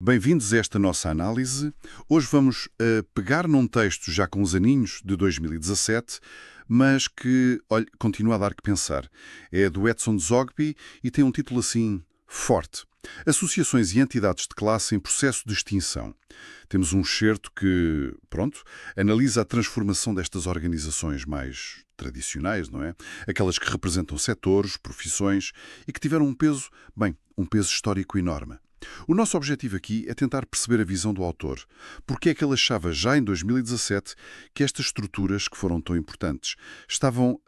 Bem-vindos a esta nossa análise. Hoje vamos pegar num texto já com uns aninhos, de 2017, mas que, olha, continua a dar que pensar. É do Edson Zogby e tem um título assim, forte. Associações e entidades de classe em processo de extinção. Temos um excerto que, pronto, analisa a transformação destas organizações mais tradicionais, não é? Aquelas que representam setores, profissões e que tiveram um peso, bem, um peso histórico enorme. O nosso objetivo aqui é tentar perceber a visão do autor. Porque é que ele achava já em 2017 que estas estruturas, que foram tão importantes, estavam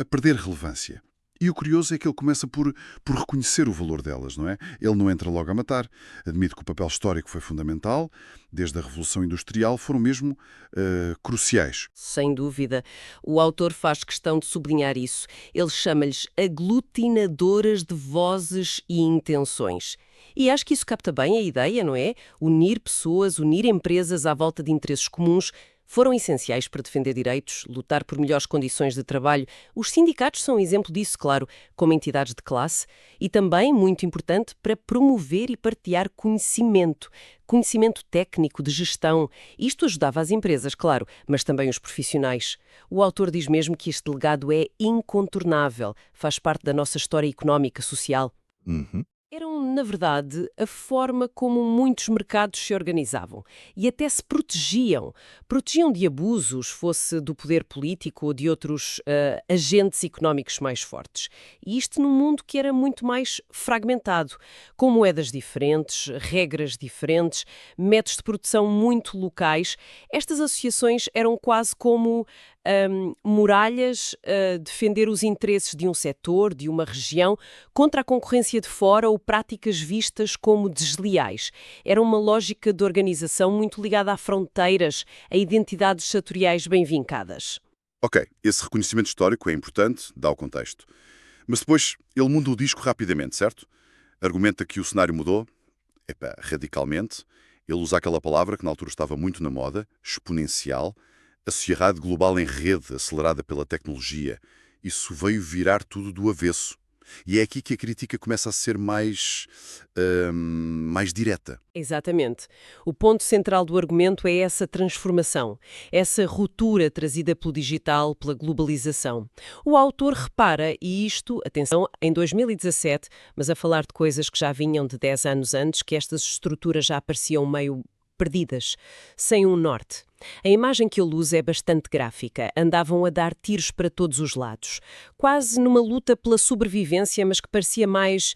a perder relevância. E o curioso é que ele começa por reconhecer o valor delas, não é? Ele não entra logo a matar, admite que o papel histórico foi fundamental, desde a Revolução Industrial foram mesmo cruciais. Sem dúvida. O autor faz questão de sublinhar isso. Ele chama-lhes aglutinadoras de vozes e intenções. E acho que isso capta bem a ideia, não é? Unir pessoas, unir empresas à volta de interesses comuns foram essenciais para defender direitos, lutar por melhores condições de trabalho. Os sindicatos são um exemplo disso, claro, como entidades de classe, e também, muito importante, para promover e partilhar conhecimento técnico de gestão. Isto ajudava as empresas, claro, mas também os profissionais. O autor diz mesmo que este legado é incontornável, faz parte da nossa história económica, social. Uhum. Eram, na verdade, a forma como muitos mercados se organizavam e até se protegiam. Protegiam de abusos, fosse do poder político ou de outros agentes económicos mais fortes. E isto num mundo que era muito mais fragmentado, com moedas diferentes, regras diferentes, métodos de produção muito locais. Estas associações eram quase como muralhas a defender os interesses de um setor, de uma região, contra a concorrência de fora ou práticas vistas como desleais. Era uma lógica de organização muito ligada a fronteiras, a identidades setoriais bem vincadas. Ok, esse reconhecimento histórico é importante, dá o contexto. Mas depois ele muda o disco rapidamente, certo? Argumenta que o cenário mudou, radicalmente. Ele usa aquela palavra que na altura estava muito na moda, exponencial, a sociedade global em rede, acelerada pela tecnologia. Isso veio virar tudo do avesso. E é aqui que a crítica começa a ser mais direta. Exatamente. O ponto central do argumento é essa transformação, essa ruptura trazida pelo digital, pela globalização. O autor repara, e isto, atenção, em 2017, mas a falar de coisas que já vinham de 10 anos antes, que estas estruturas já pareciam meio perdidas, sem um norte. A imagem que ele usa é bastante gráfica. Andavam a dar tiros para todos os lados. Quase numa luta pela sobrevivência, mas que parecia mais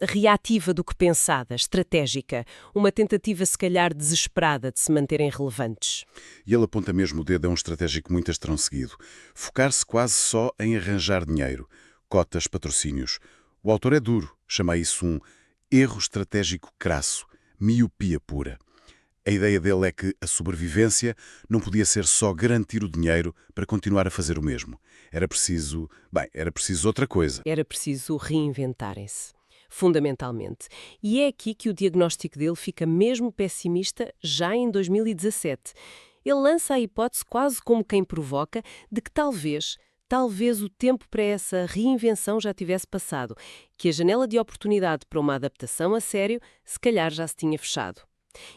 reativa do que pensada, estratégica. Uma tentativa, se calhar, desesperada de se manterem relevantes. E ele aponta mesmo o dedo a um estratégico muito astrão seguido. Focar-se quase só em arranjar dinheiro. Cotas, patrocínios. O autor é duro. Chama isso um erro estratégico crasso. Miopia pura. A ideia dele é que a sobrevivência não podia ser só garantir o dinheiro para continuar a fazer o mesmo. Era preciso outra coisa. Era preciso reinventarem-se, fundamentalmente. E é aqui que o diagnóstico dele fica mesmo pessimista já em 2017. Ele lança a hipótese quase como quem provoca de que talvez o tempo para essa reinvenção já tivesse passado, que a janela de oportunidade para uma adaptação a sério se calhar já se tinha fechado.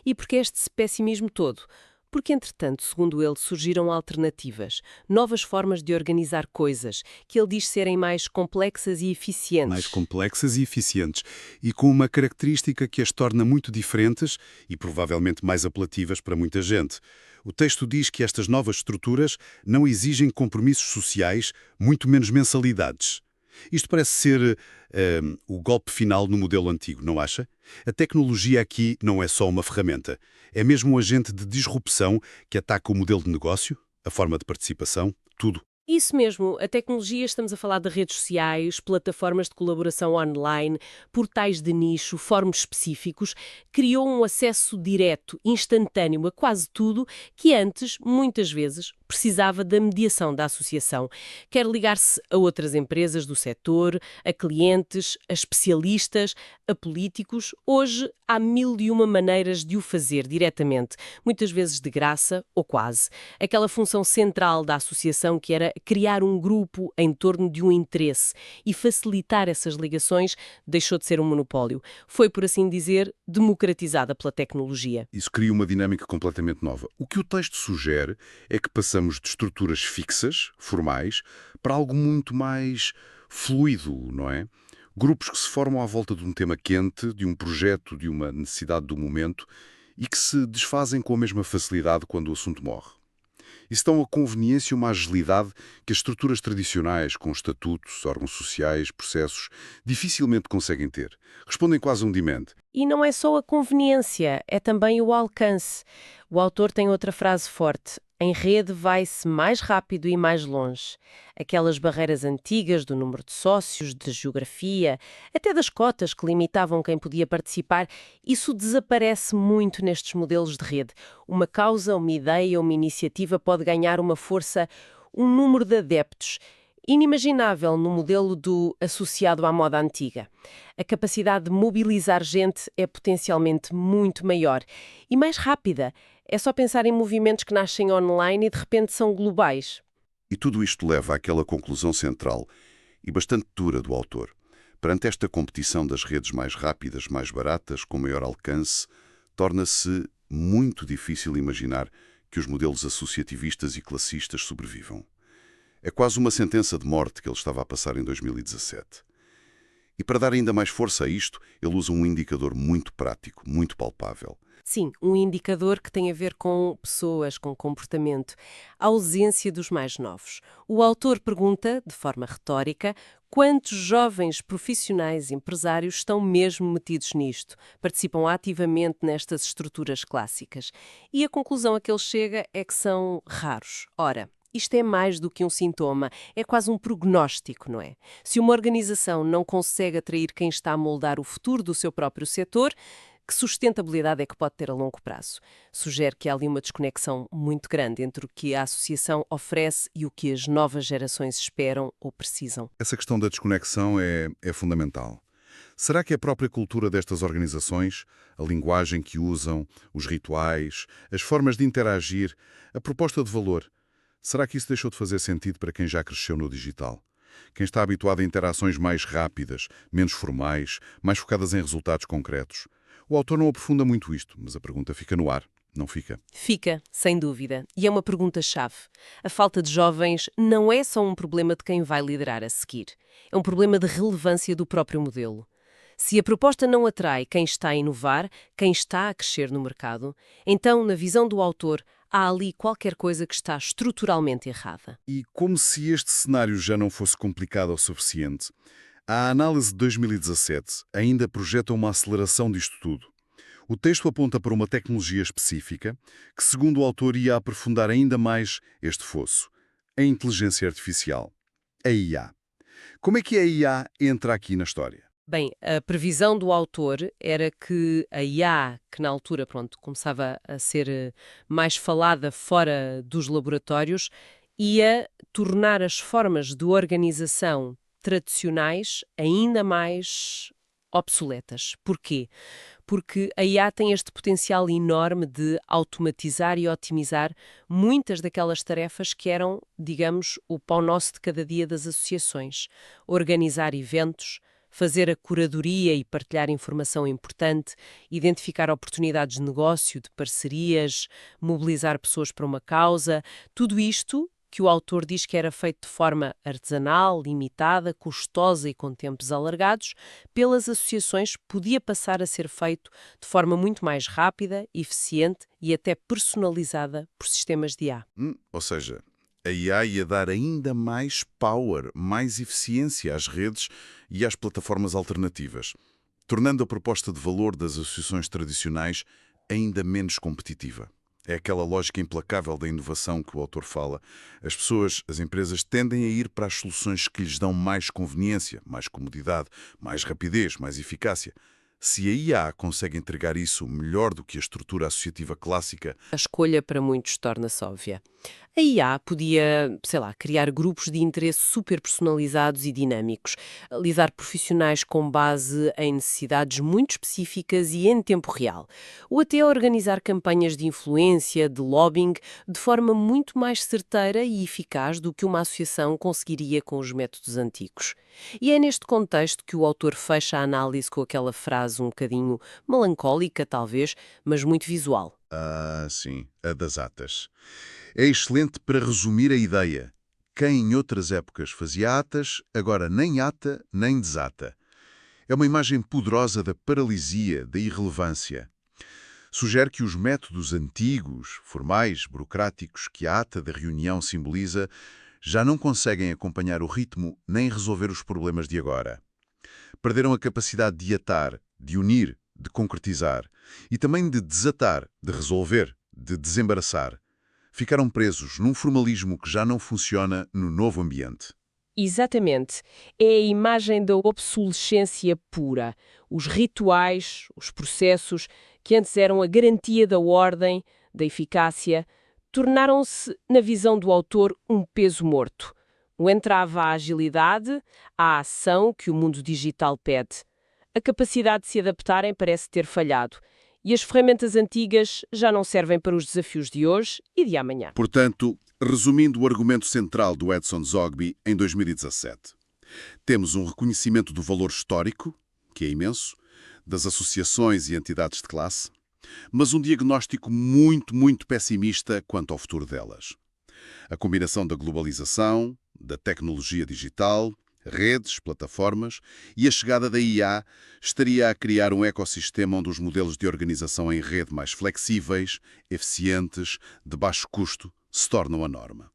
E por que este pessimismo todo? Porque, entretanto, segundo ele, surgiram alternativas, novas formas de organizar coisas, que ele diz serem mais complexas e eficientes. Mais complexas e eficientes, e com uma característica que as torna muito diferentes e provavelmente mais apelativas para muita gente. O texto diz que estas novas estruturas não exigem compromissos sociais, muito menos mensalidades. Isto parece ser o golpe final no modelo antigo, não acha? A tecnologia aqui não é só uma ferramenta. É mesmo um agente de disrupção que ataca o modelo de negócio, a forma de participação, tudo. Isso mesmo, a tecnologia, estamos a falar de redes sociais, plataformas de colaboração online, portais de nicho, fóruns específicos, criou um acesso direto, instantâneo a quase tudo que antes, muitas vezes, precisava da mediação da associação. Quer ligar-se a outras empresas do setor, a clientes, a especialistas, a políticos. Hoje há mil e uma maneiras de o fazer diretamente, muitas vezes de graça ou quase. Aquela função central da associação que era criar um grupo em torno de um interesse e facilitar essas ligações deixou de ser um monopólio. Foi, por assim dizer, democratizada pela tecnologia. Isso cria uma dinâmica completamente nova. O que o texto sugere é que passamos de estruturas fixas, formais, para algo muito mais fluido, não é? Grupos que se formam à volta de um tema quente, de um projeto, de uma necessidade do momento e que se desfazem com a mesma facilidade quando o assunto morre. Isso dá uma conveniência e uma agilidade que as estruturas tradicionais, com estatutos, órgãos sociais, processos, dificilmente conseguem ter. Respondem quase a um demand. E não é só a conveniência, é também o alcance. O autor tem outra frase forte. Em rede vai-se mais rápido e mais longe. Aquelas barreiras antigas do número de sócios, de geografia, até das cotas que limitavam quem podia participar, isso desaparece muito nestes modelos de rede. Uma causa, uma ideia, uma iniciativa pode ganhar uma força, um número de adeptos inimaginável no modelo do associado à moda antiga. A capacidade de mobilizar gente é potencialmente muito maior e mais rápida. É só pensar em movimentos que nascem online e de repente são globais. E tudo isto leva àquela conclusão central e bastante dura do autor. Perante esta competição das redes mais rápidas, mais baratas, com maior alcance, torna-se muito difícil imaginar que os modelos associativistas e classistas sobrevivam. É quase uma sentença de morte que ele estava a passar em 2017. E para dar ainda mais força a isto, ele usa um indicador muito prático, muito palpável. Sim, um indicador que tem a ver com pessoas, com comportamento. A ausência dos mais novos. O autor pergunta, de forma retórica, quantos jovens profissionais e empresários estão mesmo metidos nisto, participam ativamente nestas estruturas clássicas. E a conclusão a que ele chega é que são raros. Ora, isto é mais do que um sintoma, é quase um prognóstico, não é? Se uma organização não consegue atrair quem está a moldar o futuro do seu próprio setor, que sustentabilidade é que pode ter a longo prazo? Sugere que há ali uma desconexão muito grande entre o que a associação oferece e o que as novas gerações esperam ou precisam. Essa questão da desconexão é fundamental. Será que a própria cultura destas organizações, a linguagem que usam, os rituais, as formas de interagir, a proposta de valor, será que isso deixou de fazer sentido para quem já cresceu no digital? Quem está habituado a interações mais rápidas, menos formais, mais focadas em resultados concretos? O autor não aprofunda muito isto, mas a pergunta fica no ar, não fica? Fica, sem dúvida. E é uma pergunta-chave. A falta de jovens não é só um problema de quem vai liderar a seguir. É um problema de relevância do próprio modelo. Se a proposta não atrai quem está a inovar, quem está a crescer no mercado, então, na visão do autor, há ali qualquer coisa que está estruturalmente errada. E como se este cenário já não fosse complicado o suficiente, a análise de 2017 ainda projeta uma aceleração disto tudo. O texto aponta para uma tecnologia específica que, segundo o autor, ia aprofundar ainda mais este fosso. A inteligência artificial. A IA. Como é que a IA entra aqui na história? Bem, a previsão do autor era que a IA, que na altura começava a ser mais falada fora dos laboratórios, ia tornar as formas de organização tradicionais ainda mais obsoletas. Porquê? Porque a IA tem este potencial enorme de automatizar e otimizar muitas daquelas tarefas que eram, digamos, o pão nosso de cada dia das associações. Organizar eventos, fazer a curadoria e partilhar informação importante, identificar oportunidades de negócio, de parcerias, mobilizar pessoas para uma causa, tudo isto que o autor diz que era feito de forma artesanal, limitada, custosa e com tempos alargados, pelas associações podia passar a ser feito de forma muito mais rápida, eficiente e até personalizada por sistemas de IA. Ou seja, a IA ia dar ainda mais power, mais eficiência às redes e às plataformas alternativas, tornando a proposta de valor das associações tradicionais ainda menos competitiva. É aquela lógica implacável da inovação que o autor fala. As pessoas, as empresas, tendem a ir para as soluções que lhes dão mais conveniência, mais comodidade, mais rapidez, mais eficácia, Se a IA consegue entregar isso melhor do que a estrutura associativa clássica, A escolha para muitos torna-se óbvia. A IA podia, sei lá, criar grupos de interesse super personalizados e dinâmicos, alisar profissionais com base em necessidades muito específicas e em tempo real, ou até organizar campanhas de influência, de lobbying, de forma muito mais certeira e eficaz do que uma associação conseguiria com os métodos antigos. E é neste contexto que o autor fecha a análise com aquela frase um bocadinho melancólica, talvez, mas muito visual. sim, a das atas. É excelente para resumir a ideia. Quem em outras épocas fazia atas, agora nem ata nem desata. É uma imagem poderosa da paralisia, da irrelevância. Sugere que os métodos antigos, formais, burocráticos que a ata da reunião simboliza, já não conseguem acompanhar o ritmo nem resolver os problemas de agora. Perderam a capacidade de atar, de unir, de concretizar e também de desatar, de resolver, de desembaraçar. Ficaram presos num formalismo que já não funciona no novo ambiente. Exatamente. É a imagem da obsolescência pura. Os rituais, os processos, que antes eram a garantia da ordem, da eficácia, tornaram-se, na visão do autor, um peso morto. O entrave à agilidade, à ação que o mundo digital pede. A capacidade de se adaptarem parece ter falhado. E as ferramentas antigas já não servem para os desafios de hoje e de amanhã. Portanto, resumindo o argumento central do Edson Zogby em 2017, temos um reconhecimento do valor histórico, que é imenso, das associações e entidades de classe, mas um diagnóstico muito pessimista quanto ao futuro delas. A combinação da globalização, da tecnologia digital, redes, plataformas e a chegada da IA estaria a criar um ecossistema onde os modelos de organização em rede mais flexíveis, eficientes, de baixo custo, se tornam a norma.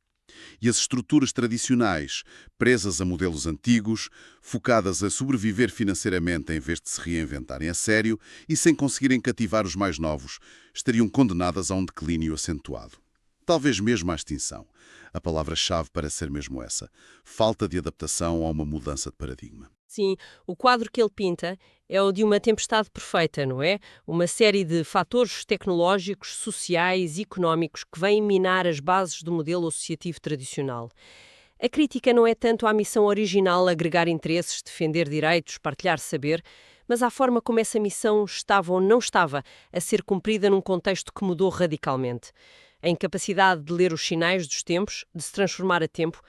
E as estruturas tradicionais, presas a modelos antigos, focadas a sobreviver financeiramente em vez de se reinventarem a sério e sem conseguirem cativar os mais novos, estariam condenadas a um declínio acentuado. Talvez mesmo à extinção. A palavra-chave parece ser mesmo essa. Falta de adaptação a uma mudança de paradigma. Sim, o quadro que ele pinta é o de uma tempestade perfeita, não é? Uma série de fatores tecnológicos, sociais e económicos que vêm minar as bases do modelo associativo tradicional. A crítica não é tanto à missão original agregar interesses, defender direitos, partilhar saber, mas à forma como essa missão estava ou não estava a ser cumprida num contexto que mudou radicalmente. A incapacidade de ler os sinais dos tempos, de se transformar a tempo,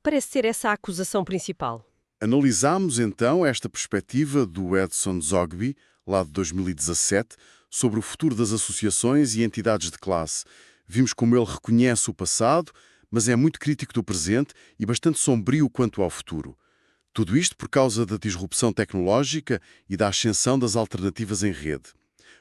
parece ser essa a acusação principal. Analisámos então esta perspectiva do Edson Zogby, lá de 2017, sobre o futuro das associações e entidades de classe. Vimos como ele reconhece o passado, mas é muito crítico do presente e bastante sombrio quanto ao futuro. Tudo isto por causa da disrupção tecnológica e da ascensão das alternativas em rede.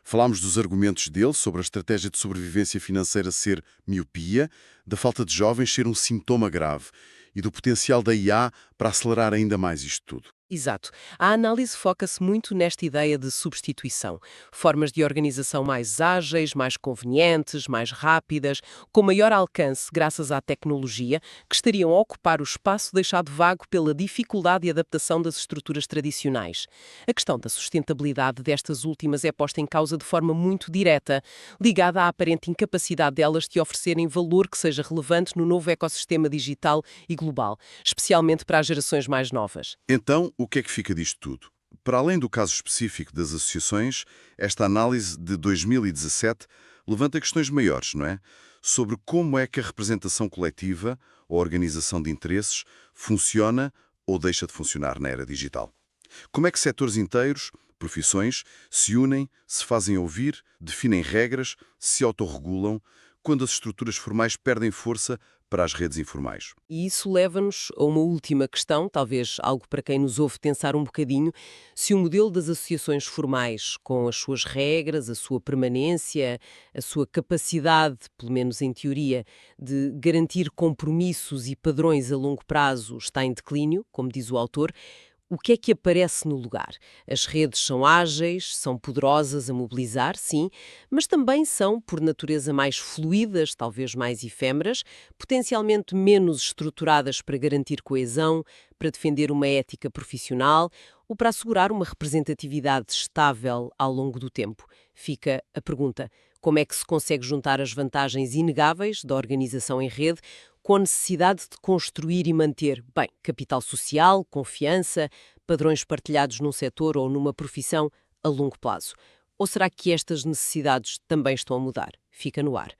Falámos dos argumentos dele sobre a estratégia de sobrevivência financeira ser miopia, da falta de jovens ser um sintoma grave e do potencial da IA para acelerar ainda mais isto tudo. Exato. A análise foca-se muito nesta ideia de substituição. Formas de organização mais ágeis, mais convenientes, mais rápidas, com maior alcance graças à tecnologia, que estariam a ocupar o espaço deixado vago pela dificuldade de adaptação das estruturas tradicionais. A questão da sustentabilidade destas últimas é posta em causa de forma muito direta, ligada à aparente incapacidade delas de oferecerem valor que seja relevante no novo ecossistema digital e global, especialmente para as gerações mais novas. Então, o que é que fica disto tudo? Para além do caso específico das associações, esta análise de 2017 levanta questões maiores, não é? Sobre como é que a representação coletiva ou organização de interesses funciona ou deixa de funcionar na era digital. Como é que setores inteiros, profissões, se unem, se fazem ouvir, definem regras, se autorregulam, quando as estruturas formais perdem força para as redes informais. E isso leva-nos a uma última questão, talvez algo para quem nos ouve pensar um bocadinho, se o modelo das associações formais, com as suas regras, a sua permanência, a sua capacidade, pelo menos em teoria, de garantir compromissos e padrões a longo prazo está em declínio, como diz o autor, O que é que aparece no lugar? As redes são ágeis, são poderosas a mobilizar, sim, mas também são, por natureza, mais fluídas, talvez mais efêmeras, potencialmente menos estruturadas para garantir coesão, para defender uma ética profissional ou para assegurar uma representatividade estável ao longo do tempo. Fica a pergunta: como é que se consegue juntar as vantagens inegáveis da organização em rede com a necessidade de construir e manter, bem, capital social, confiança, padrões partilhados num setor ou numa profissão a longo prazo? Ou será que estas necessidades também estão a mudar? Fica no ar.